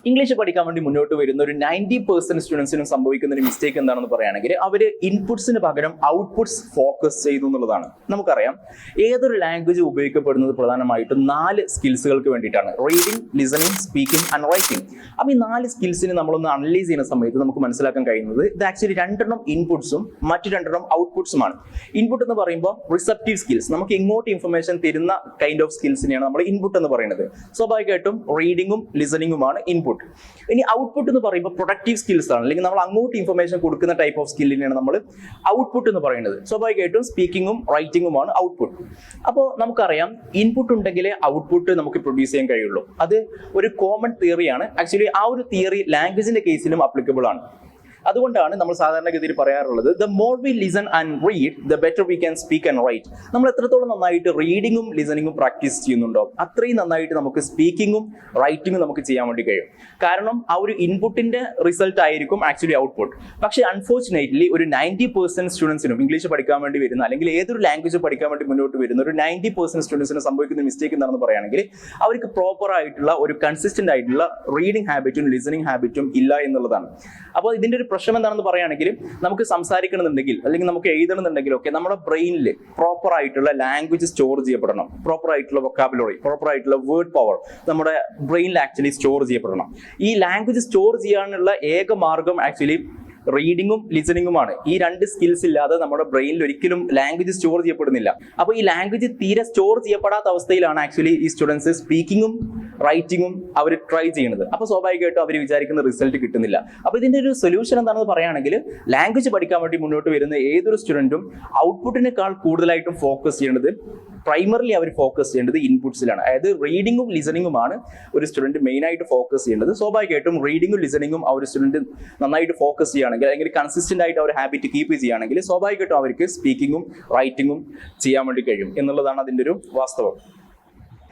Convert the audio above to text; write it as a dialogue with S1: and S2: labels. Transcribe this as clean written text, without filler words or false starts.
S1: English പഠിക്കാൻ വേണ്ടി മുന്നോട്ട് വരുന്ന ഒരു 90% സ്റ്റുഡൻസിനും സംഭവിക്കുന്ന ഒരു മിസ്റ്റേക്ക് എന്താണെന്ന് പറയുകയാണെങ്കിൽ അവർ ഇൻപുട്സിന് പകരം ഔട്ട്പുട്സ് ഫോക്കസ് ചെയ്തു എന്നുള്ളതാണ്. നമുക്കറിയാം ഏതൊരു ലാംഗ്വേജ് ഉപയോഗിക്കപ്പെടുന്നത് പ്രധാനമായിട്ടും 4 സ്കിൽസുകൾക്ക് വേണ്ടിയിട്ടാണ്: reading, listening, speaking and writing. അപ്പോൾ ഈ 4 സ്കിൽസിന് നമ്മളൊന്ന് അനലൈസ് ചെയ്യുന്ന സമയത്ത് നമുക്ക് മനസ്സിലാക്കാൻ കഴിയുന്നത് ഇത് ആക്ച്വലി 2 ഇൻപുട്സും മറ്റു 2 ഔട്ട്പുട്സുമാണ്. ഇൻപുട്ട് എന്ന് പറയുമ്പോൾ റിസപ്റ്റീവ് സ്കിൽസ്, നമുക്ക് ഇങ്ങോട്ട് ഇൻഫർമേഷൻ തരുന്ന കൈൻഡ് ഓഫ് സ്കിൽസിനെയാണ് നമ്മൾ ഇൻപുട്ട് എന്ന് പറയുന്നത്. സ്വാഭാവികമായിട്ടും റീഡിങ്ങും ലിസണിങ്ങുമാണ് ഇൻപുട്ട്. ഇനി ഔട്ട്പുട്ട് എന്ന് പറയുമ്പോൾ പ്രൊഡക്റ്റീവ് സ്കിൽസ് ആണ്, അല്ലെങ്കിൽ നമ്മൾ അങ്ങോട്ട് ഇൻഫർമേഷൻ കൊടുക്കുന്ന ടൈപ്പ് ഓഫ് സ്കില്ലിനെയാണ് നമ്മൾ ഔട്ട്പുട്ട് എന്ന് പറയുന്നത്. സ്വാഭാവികമായിട്ടും സ്പീക്കിങ്ങും റൈറ്റിങ്ങുമാണ് ഔട്ട്പുട്ട്. അപ്പോൾ നമുക്കറിയാം ഇൻപുട്ട് ഉണ്ടെങ്കിലേ ഔട്ട്പുട്ട് നമുക്ക് പ്രൊഡ്യൂസ് ചെയ്യാൻ കഴിയുള്ളൂ. അത് ഒരു കോമൺ തിയറിയാണ്. ആക്ച്വലി ആ ഒരു തിയറി ലാംഗ്വേജിന്റെ കേസിലും അപ്ലിക്കബിൾ ആണ്. അതുകൊണ്ടാണ് നമ്മൾ സാധാരണഗതിയിൽ പറയാറുള്ളത് the more we listen and read the better we can speak and write. നമ്മൾ എത്രത്തോളം നന്നായിട്ട് റീഡിങ്ങും ലിസണിങ്ങും പ്രാക്ടീസ് ചെയ്യുന്നുണ്ടോ അത്രയും നന്നായിട്ട് നമുക്ക് സ്പീക്കിങ്ങും റൈറ്റിങ്ങും നമുക്ക് ചെയ്യാൻ വേണ്ടി കഴിയും. കാരണം ആ ഒരു ഇൻപുട്ടിന്റെ റിസൾട്ട് ആയിരിക്കും ആക്ച്വലി ഔട്ട്പുട്ട്. പക്ഷേ അൺഫോർച്ചുനേറ്റ്ലി ഒരു 90% സ്റ്റുഡൻസിനും ഇംഗ്ലീഷ് പഠിക്കാൻ വേണ്ടി വരുന്ന, അല്ലെങ്കിൽ ഏതൊരു ലാംഗ്വേജ് പഠിക്കാൻ വേണ്ടി മുന്നോട്ട് വരുന്ന ഒരു 90% സ്റ്റുഡൻസിന് സംഭവിക്കുന്ന മിസ്റ്റേക്ക് എന്താണെന്ന് പറയുകയാണെങ്കിൽ അവർക്ക് പ്രോപ്പർ ആയിട്ടുള്ള ഒരു കൺസിസ്റ്റന്റ് ആയിട്ടുള്ള റീഡിംഗ് ഹാബിറ്റും ലിസണിങ് ഹാബിറ്റും ഇല്ല എന്നുള്ളതാണ്. അപ്പോൾ ഇതിന്റെ ഒരു പ്രശ്നം എന്താണെന്ന് പറയുകയാണെങ്കിൽ നമുക്ക് സംസാരിക്കണമെന്നുണ്ടെങ്കിൽ അല്ലെങ്കിൽ നമുക്ക് എഴുതണമെന്നുണ്ടെങ്കിൽ ഒക്കെ നമ്മുടെ ബ്രെയിനിൽ പ്രോപ്പർ ആയിട്ടുള്ള ലാംഗ്വേജ് സ്റ്റോർ ചെയ്യപ്പെടണം. പ്രോപ്പർ ആയിട്ടുള്ള വൊക്കാബുലറി, പ്രോപ്പർ ആയിട്ടുള്ള വേർഡ് പവർ നമ്മുടെ ബ്രെയിനിൽ ആക്ച്വലി സ്റ്റോർ ചെയ്യപ്പെടണം. ഈ ലാംഗ്വേജ് സ്റ്റോർ ചെയ്യാനുള്ള ഏക മാർഗം ആക്ച്വലി റീഡിങ്ങും ലിസണിങ്ങുമാണ്. ഈ 2 സ്കിൽസ് ഇല്ലാതെ നമ്മുടെ ബ്രെയിനിൽ ഒരിക്കലും ലാംഗ്വേജ് സ്റ്റോർ ചെയ്യപ്പെടുന്നില്ല. അപ്പോൾ ഈ ലാംഗ്വേജ് തീരെ സ്റ്റോർ ചെയ്യപ്പെടാത്ത അവസ്ഥയിലാണ് ആക്ച്വലി ഈ സ്റ്റുഡൻസ് സ്പീക്കിങ്ങും റൈറ്റിങ്ങും അവർ ട്രൈ ചെയ്യുന്നത്. അപ്പോൾ സ്വാഭാവികമായിട്ടും അവർ വിചാരിക്കുന്ന റിസൾട്ട് കിട്ടുന്നില്ല. അപ്പോൾ ഇതിന്റെ ഒരു സൊല്യൂഷൻ എന്താണെന്ന് പറയുകയാണെങ്കിൽ ലാംഗ്വേജ് പഠിക്കാൻ വേണ്ടി മുന്നോട്ട് വരുന്ന ഏതൊരു സ്റ്റുഡൻറ്റും ഔട്ട്പുട്ടിനേക്കാൾ കൂടുതലായിട്ടും ഫോക്കസ് ചെയ്യേണ്ടത്, പ്രൈമറിലി അവർ ഫോക്കസ് ചെയ്യേണ്ടത് ഇൻപുട്സിലാണ്. അതായത് റീഡിങ്ങും ലിസണിങ്ങുമാണ് ഒരു സ്റ്റുഡൻറ്റ് മെയിനായിട്ട് ഫോക്കസ് ചെയ്യേണ്ടത്. സ്വാഭാവികമായിട്ടും റീഡിങ്ങും ലിസണിങ്ങും ആ ഒരു സ്റ്റുഡൻറ്റ് നന്നായിട്ട് ഫോക്കസ് ചെയ്യുകയാണെങ്കിൽ, അല്ലെങ്കിൽ കൺസിസ്റ്റന്റ് ആയിട്ട് അവർ ഹാബിറ്റ് കീപ്പ് ചെയ്യുകയാണെങ്കിൽ സ്വാഭാവികമായിട്ടും അവർക്ക് സ്പീക്കിങ്ങും റൈറ്റിങ്ങും ചെയ്യാൻ വേണ്ടി കഴിയും എന്നുള്ളതാണ് അതിൻ്റെ ഒരു വാസ്തവം.